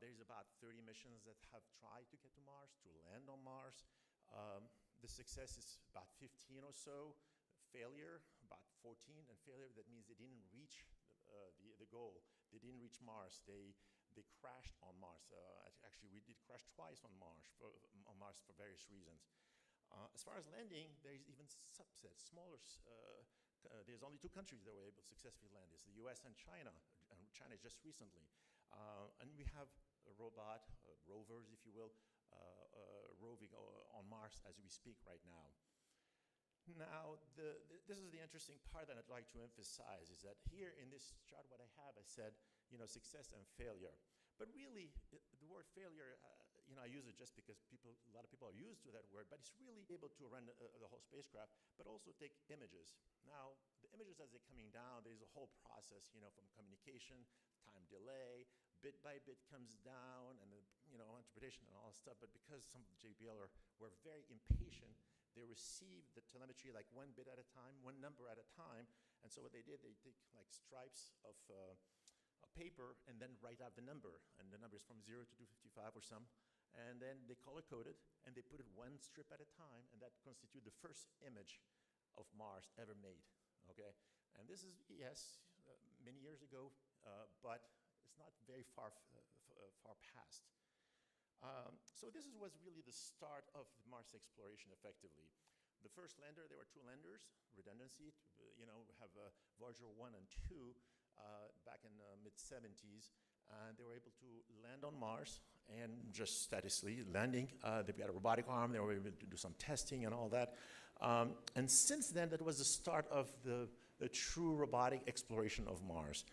There's about 30 missions that have tried to get to Mars, to land on Mars. The success is about 15 or so. Failure, about 14. And failure, that means they didn't reach the goal. They didn't reach Mars. They crashed on Mars. Actually, we did crash twice on Mars for various reasons. As far as landing, there's even subsets, smaller. There's only 2 countries that were able to successfully land. It's the US and China just recently. And we have a robot, rovers, if you will, roving on Mars as we speak right now. Now, this is the interesting part that I'd like to emphasize, is that here in this chart, what I have, I said, success and failure. But really, the word failure, I use it just because a lot of people are used to that word, but it's really able to run the whole spacecraft, but also take images. Now, the images as they're coming down, there's a whole process, from communication, time delay, bit by bit comes down, and interpretation and all that stuff. But because some of the JPL were very impatient, they received the telemetry like 1 bit at a time, 1 number at a time. And so what they did, they take like stripes of paper and then write out the number. And the number is from 0 to 255 or some. And then they color code it and they put it 1 strip at a time. And that constitutes the first image of Mars ever made. Okay? And this is, yes, many years ago, but it's not very far past. So this was really the start of Mars exploration effectively. The first lander, there were 2 landers, redundancy, we have Voyager 1 and 2 back in the mid-70s, and they were able to land on Mars, and just statically landing. They've got a robotic arm, they were able to do some testing and all that. And since then, that was the start of the true robotic exploration of Mars.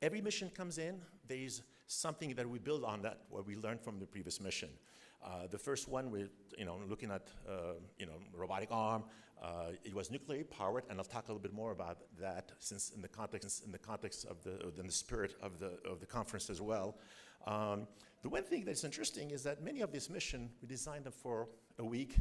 Every mission comes in, there's something that we build on that, what we learned from the previous mission. The first one, we're looking at robotic arm. It was nuclear powered, and I'll talk a little bit more about that, since in the context of the spirit of the conference as well. The one thing that's interesting is that many of these missions, we designed them for a week,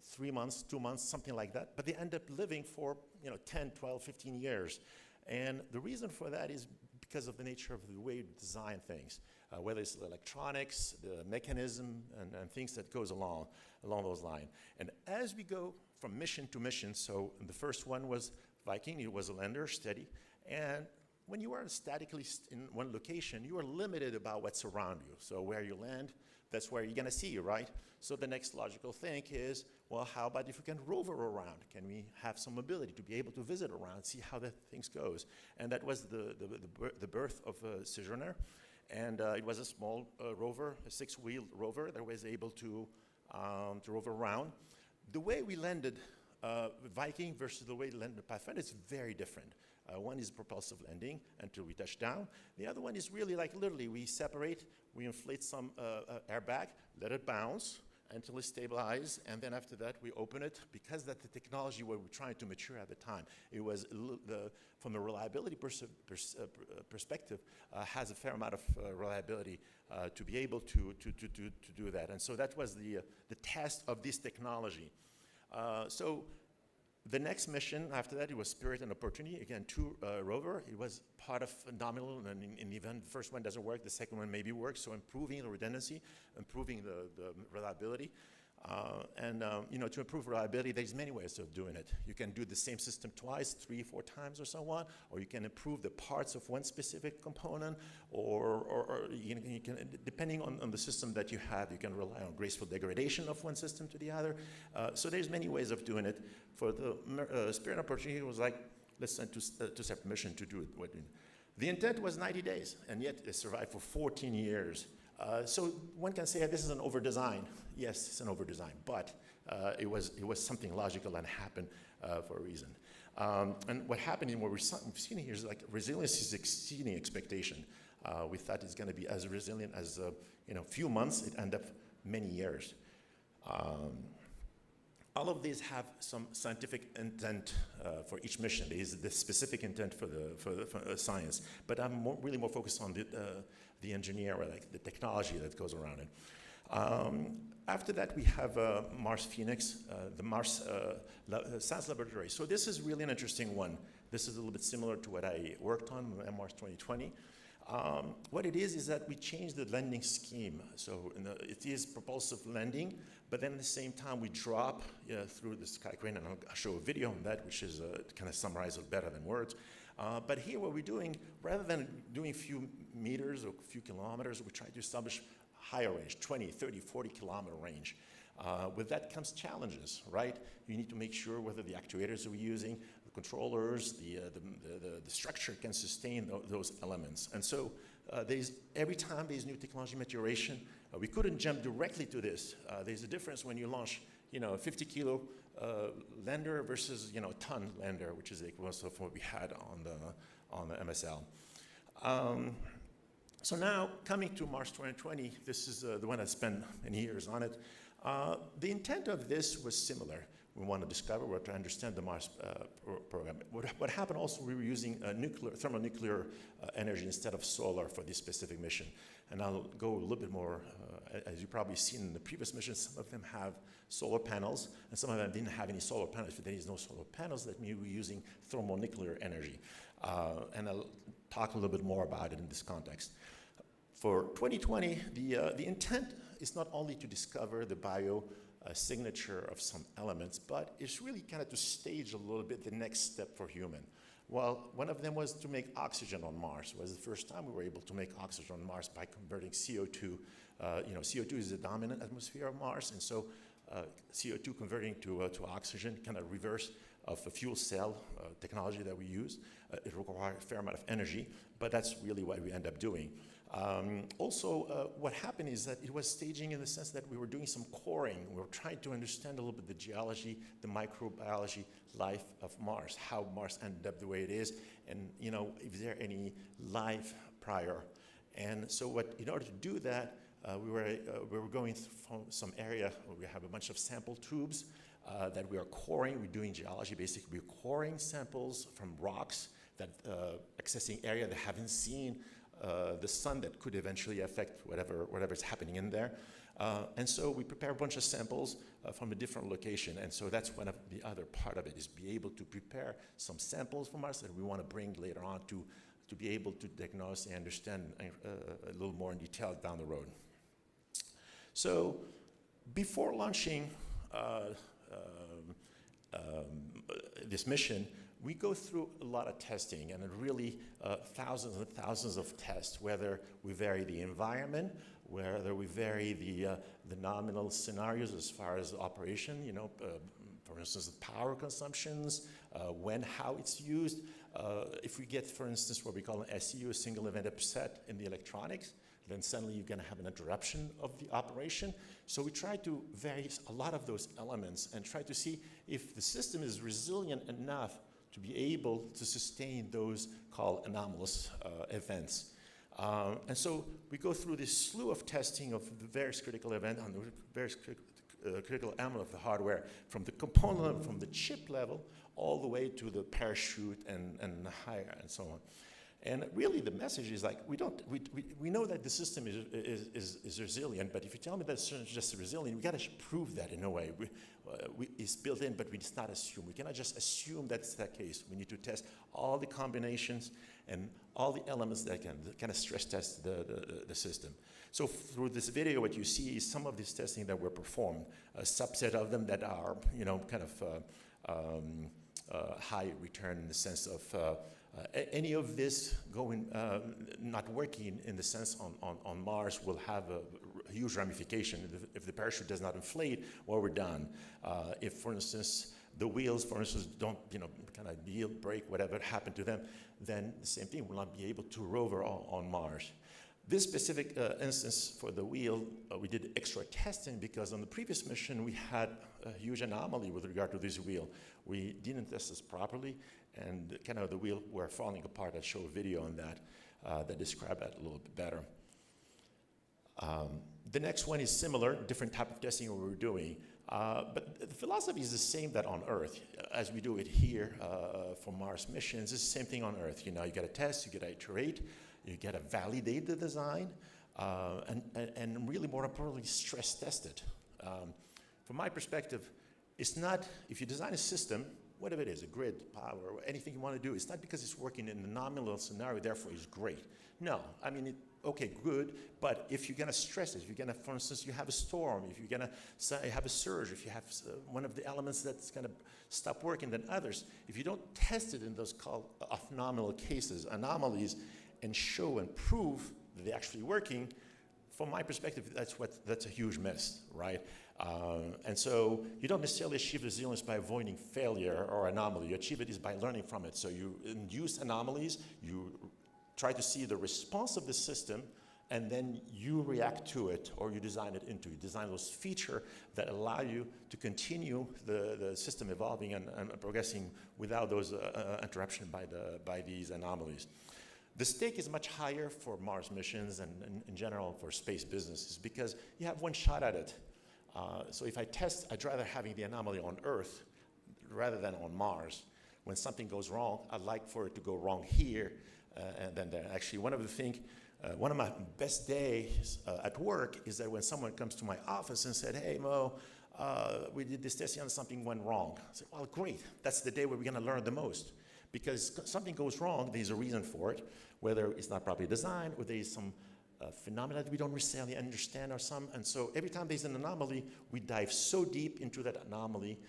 3 months, 2 months, something like that, but they end up living for 10, 12, 15 years. And the reason for that is because of the nature of the way we design things, whether it's the electronics, the mechanism, and things that goes along those lines. And as we go from mission to mission, so the first one was Viking, it was a lander, steady, and when you are statically in one location, you are limited about what's around you. So where you land, that's where you're gonna see, right? So the next logical thing is, well, how about if we can rover around? Can we have some ability to be able to visit around, see how the things goes? And that was the birth of Sojourner. And it was a small rover, a 6-wheeled rover that was able to rover around. The way we landed Viking versus the way we landed Pathfinder is very different. One is propulsive landing until we touch down. The other one is really like literally we separate, we inflate some airbag, let it bounce until it stabilizes, and then after that we open it, because that's the technology we were trying to mature at the time. It was, from the reliability perspective, has a fair amount of reliability to be able to do that. And so that was the test of this technology. So the next mission after that, it was Spirit and Opportunity. Again, 2 rover. It was part of Nominal, and in the event the first one doesn't work, the second one maybe works. So improving the redundancy, improving the reliability. To improve reliability, there's many ways of doing it. You can do the same system twice, 3, 4 times or so on, or you can improve the parts of one specific component, or you can, depending on the system that you have, you can rely on graceful degradation of one system to the other. So there's many ways of doing it. For the Spirit Opportunity, it was like, let's send 2 separate missions to do it. The intent was 90 days, and yet it survived for 14 years. So one can say this is an over-design. Yes, it's an over-design, but it was something logical and happened for a reason. And what happened in what we've seen here is like resilience is exceeding expectation. We thought it's going to be as resilient as few months. It ended up many years. All of these have some scientific intent for each mission. There is the specific intent for the science, but I'm really more focused on the engineer, or like the technology that goes around it. After that, we have Mars Phoenix, the Mars Science Laboratory. So this is really an interesting one. This is a little bit similar to what I worked on, Mars 2020. What it is that we changed the landing scheme. So it is propulsive landing, but then at the same time we drop through the sky crane, and I'll show a video on that, which is kind of summarize it better than words. But here what we're doing, rather than doing a few meters or a few kilometers, we try to establish higher range, 20, 30, 40 kilometer range. With that comes challenges, right? You need to make sure whether the actuators that we're using, the controllers, the structure can sustain those elements. And so every time there's new technology maturation, we couldn't jump directly to this. There's a difference when you launch, a 50 kilo lander versus, a ton lander, which is the equivalent of what we had on the MSL. So now, coming to Mars 2020, this is the one I spent many years on it. The intent of this was similar. We want to discover or to understand the Mars program. What happened also, we were using thermonuclear energy instead of solar for this specific mission. And I'll go a little bit more, as you've probably seen in the previous missions, some of them have solar panels, and some of them didn't have any solar panels. If there is no solar panels, that means we're using thermonuclear energy. And I'll talk a little bit more about it in this context. For 2020, the intent is not only to discover the bio signature of some elements, but it's really kind of to stage a little bit the next step for human. Well, one of them was to make oxygen on Mars. It was the first time we were able to make oxygen on Mars by converting CO2. CO2 is the dominant atmosphere of Mars, and so CO2 converting to oxygen, kind of reverse of a fuel cell technology that we use. It requires a fair amount of energy, but that's really what we end up doing. What happened is that it was staging in the sense that we were doing some coring. We were trying to understand a little bit the geology, the microbiology, life of Mars, how Mars ended up the way it is, and if there any life prior. And so in order to do that, we were going from some area where we have a bunch of sample tubes that we are coring. We're doing geology, basically. We're coring samples from rocks that accessing area that haven't seen the sun that could eventually affect whatever's happening in there. And so we prepare a bunch of samples from a different location. And so that's one of the other part of it, is be able to prepare some samples from us that we want to bring later on to be able to diagnose and understand a little more in detail down the road. So before launching this mission, we go through a lot of testing, and really thousands and thousands of tests, whether we vary the environment, whether we vary the nominal scenarios as far as operation, for instance, the power consumptions, when, how it's used. If we get, for instance, what we call an SEU, a single event upset in the electronics, then suddenly you're going to have an interruption of the operation. So we try to vary a lot of those elements and try to see if the system is resilient enough to be able to sustain those called anomalous events. And so we go through this slew of testing of the various critical events on the various critical element of the hardware, from the component, from the chip level, all the way to the parachute and higher and so on. And really the message is like, we know that the system is resilient, but if you tell me that it's just resilient, we got to prove that in a way. It's built in, but it's not assumed. We cannot just assume that's the case. We need to test all the combinations and all the elements that can kind of stress test the system. So through this video, what you see is some of this testing that were performed, a subset of them that are, kind of high return in the sense of any of this not working in the sense on Mars will have a huge ramification. If the parachute does not inflate, well, we're done. If, for instance, the wheels, for instance, don't, kind of yield, break, whatever happened to them, then the same thing will not be able to rover on Mars. This specific instance for the wheel, we did extra testing because on the previous mission we had a huge anomaly with regard to this wheel. We didn't test this properly, and kind of the wheel were falling apart. I'll show a video on that that describe that a little bit better. The next one is similar, different type of testing we were doing. But the philosophy is the same that on Earth, as we do it here for Mars missions. It's the same thing on Earth. You got to test, you got to iterate, you got to validate the design, and really more importantly, stress test it. From my perspective, it's not, if you design a system, whatever it is, a grid, power, anything you want to do. It's not because it's working in a nominal scenario, therefore it's great. No, I mean, okay, good, but if you're gonna stress it, if you're gonna, for instance, you have a storm, if you're gonna have a surge, if you have one of the elements that's gonna stop working than others, if you don't test it in those called off-nominal cases, anomalies, and show and prove that they're actually working, from my perspective, that's a huge miss, right? And so you don't necessarily achieve resilience by avoiding failure or anomaly. You achieve it is by learning from it. So you induce anomalies, you try to see the response of the system, and then you react to it, or you design it into. You design those features that allow you to continue the system evolving and progressing without those interruptions by these anomalies. The stake is much higher for Mars missions and in general for space businesses because you have one shot at it. So if I test, I'd rather having the anomaly on Earth rather than on Mars. When something goes wrong, I'd like for it to go wrong here and then there. Actually, one of my best days at work is that when someone comes to my office and said, hey, Mo, we did this testing and something went wrong. I said, well, great. That's the day where we're going to learn the most. Because something goes wrong, there's a reason for it, whether it's not properly designed or there's some phenomena that we don't necessarily understand or some. And so every time there's an anomaly, we dive so deep into that anomaly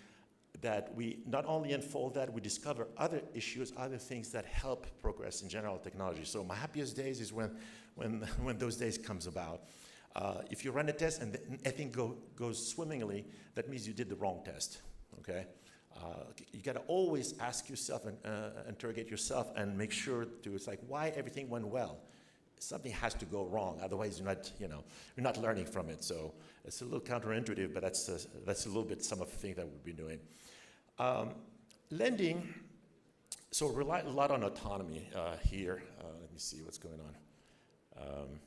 that we not only unfold that, we discover other issues, other things that help progress in general technology. So my happiest days is when those days comes about. If you run a test and everything goes swimmingly, that means you did the wrong test, okay? You got to always ask yourself and interrogate yourself and make sure it's like, why everything went well? Something has to go wrong, otherwise you're not learning from it. So it's a little counterintuitive, but that's a little bit some of the things that we've been doing. Lending, so rely a lot on autonomy here. Let me see what's going on.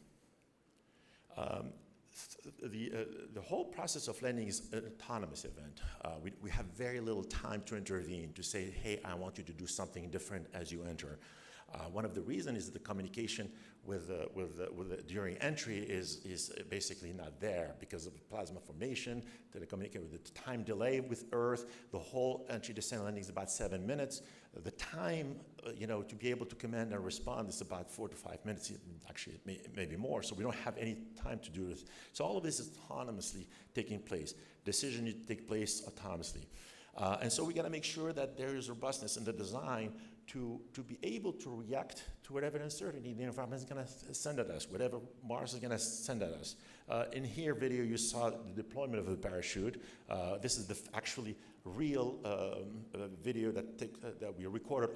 The whole process of lending is an autonomous event. We have very little time to intervene, to say, hey, I want you to do something different as you enter. One of the reasons is that the communication during entry is basically not there because of the plasma formation, to communicate with the time delay with Earth. The whole entry descent landing is about 7 minutes. The time, to be able to command and respond is about 4 to 5 minutes. Actually, it may be more. So we don't have any time to do this. So all of this is autonomously taking place. Decisions need to take place autonomously. And so we got to make sure that there is robustness in the design to be able to react to whatever uncertainty the environment is going to send at us, whatever Mars is going to send at us. In here video, you saw the deployment of the parachute. This is the actually real video that we recorded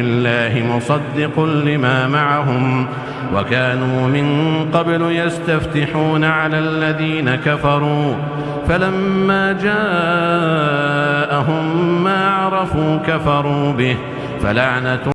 الله مصدق لما معهم وكانوا من قبل يستفتحون على الذين كفروا فلما جاءهم ما عرفوا كفروا به فلعنة